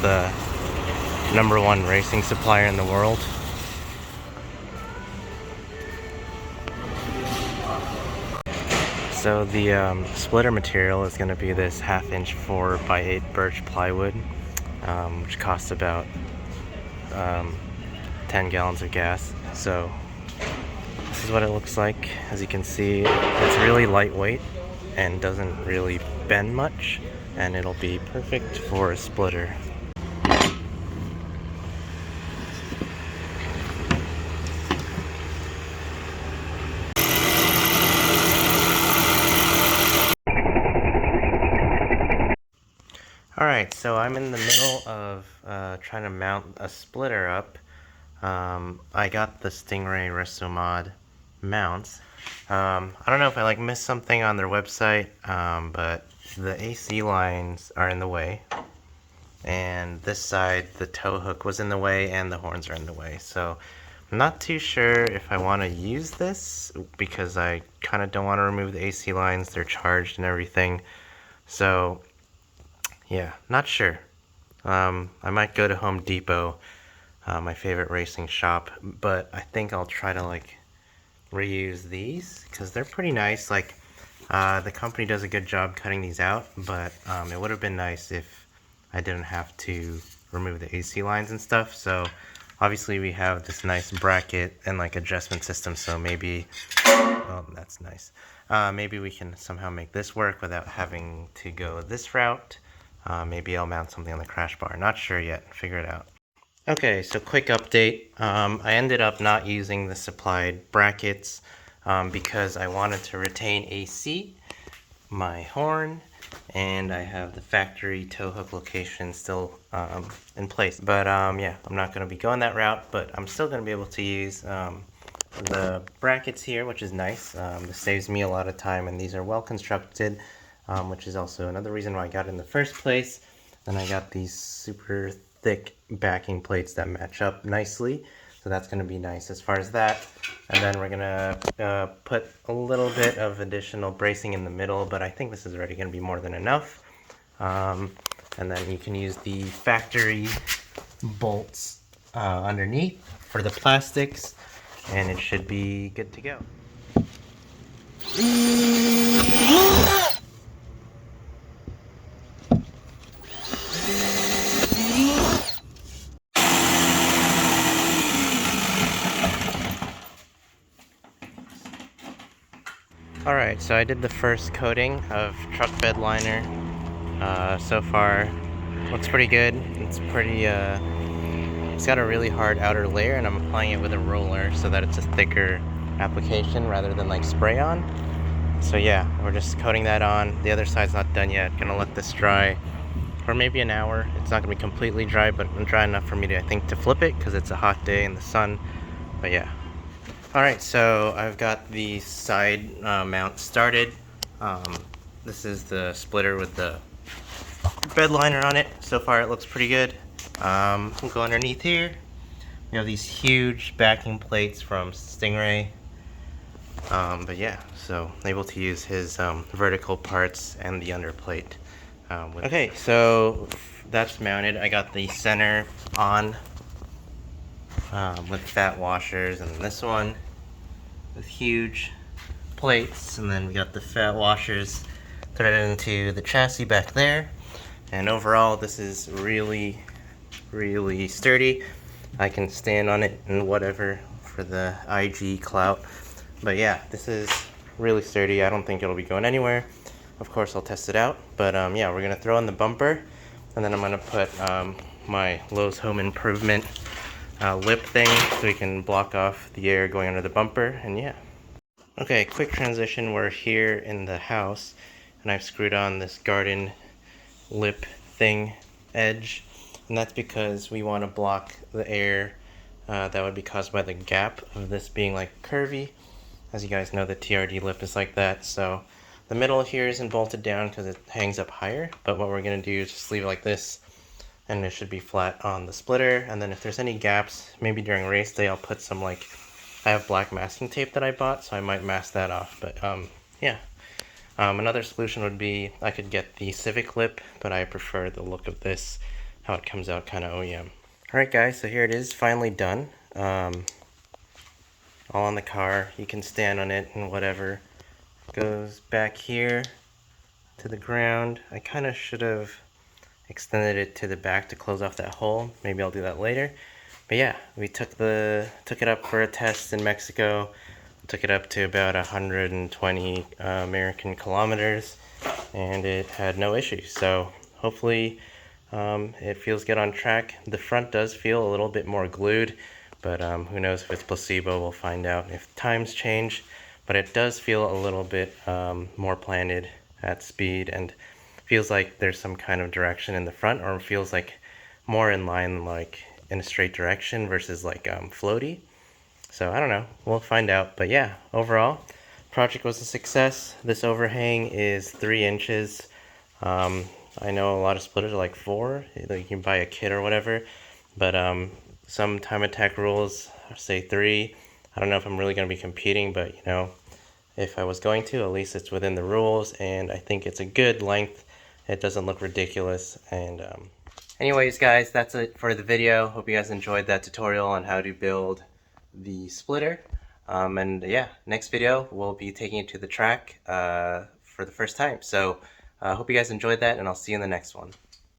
the #1 racing supplier in the world. So the splitter material is going to be this 1/2" 4x8 birch plywood, which costs about 10 gallons of gas. So this is what it looks like. As you can see, it's really lightweight and doesn't really bend much, and it'll be perfect for a splitter. Alright, so I'm in the middle of trying to mount a splitter up. I got the Stingray Resomod mounts. I don't know if I missed something on their website, but the AC lines are in the way. And this side, the tow hook was in the way and the horns are in the way. So I'm not too sure if I want to use this because I kind of don't want to remove the AC lines. They're charged and everything. So yeah, not sure. I might go to Home Depot, my favorite racing shop, but I think I'll try to reuse these because they're pretty nice. The company does a good job cutting these out, but it would have been nice if I didn't have to remove the AC lines and stuff. So obviously we have this nice bracket and adjustment system, so maybe, oh, that's nice. Maybe we can somehow make this work without having to go this route. Maybe I'll mount something on the crash bar. Not sure yet. Figure it out. Okay, so quick update. I ended up not using the supplied brackets because I wanted to retain AC, my horn, and I have the factory tow hook location still in place. But yeah, I'm not going to be going that route, but I'm still going to be able to use the brackets here, which is nice. This saves me a lot of time, and these are well constructed. Which is also another reason why I got it in the first place. Then I got these super thick backing plates that match up nicely, so that's going to be nice as far as that. And then we're going to put a little bit of additional bracing in the middle, but I think this is already going to be more than enough. And then you can use the factory bolts underneath for the plastics, and it should be good to go. Alright, so I did the first coating of truck bed liner. So far, looks pretty good. It's got a really hard outer layer, and I'm applying it with a roller so that it's a thicker application rather than spray on. So yeah, we're just coating that on. The other side's not done yet. Gonna let this dry for maybe an hour. It's not gonna be completely dry, but dry enough for me to, I think, to flip it because it's a hot day in the sun. But yeah. Alright, so I've got the side mount started. This is the splitter with the bed liner on it. So far it looks pretty good. We'll go underneath here. We have these huge backing plates from Stingray. But yeah, so able to use his vertical parts and the underplate. Okay, so that's mounted. I got the center on with fat washers, and this one with huge plates, and then we got the fat washers threaded into the chassis back there. And overall, this is really sturdy. I can stand on it and whatever for the IG clout. But yeah, this is really sturdy. I don't think it'll be going anywhere. Of course, I'll test it out. But yeah, we're gonna throw in the bumper, and then I'm gonna put my Lowe's Home Improvement lip thing so we can block off the air going under the bumper. And yeah. Okay, quick transition. We're here in the house, and I've screwed on this garden lip thing edge, and that's because we want to block the air that would be caused by the gap of this being curvy. As you guys know, the TRD lip is like that. So the middle here isn't bolted down because it hangs up higher, but what we're gonna do is just leave it like this, and it should be flat on the splitter. And then if there's any gaps, maybe during race day, I'll put some I have black masking tape that I bought, so I might mask that off. But yeah. Another solution would be I could get the Civic lip, but I prefer the look of this how it comes out kind of OEM. Alright guys, so here it is, finally done. All on the car. You can stand on it and whatever. Goes back here to the ground. I kind of should have extended it to the back to close off that hole. Maybe I'll do that later. But yeah, we took it up for a test in Mexico. Took it up to about 120 American kilometers, and it had no issues. So hopefully it feels good on track. The front does feel a little bit more glued, but who knows if it's placebo. We'll find out if times change. But it does feel a little bit more planted at speed, and feels like there's some kind of direction in the front, or feels like more in line, like in a straight direction versus like floaty. So I don't know, we'll find out. But yeah, overall, project was a success. This overhang is 3 inches. I know a lot of splitters are like 4, you can buy a kit or whatever, but some time attack rules say 3. I don't know if I'm really going to be competing, but you know, if I was going to, at least it's within the rules, and I think it's a good length. It doesn't look ridiculous. And anyways guys, that's it for the video. Hope you guys enjoyed that tutorial on how to build the splitter. And yeah, next video we'll be taking it to the track for the first time. So hope you guys enjoyed that, and I'll see you in the next one.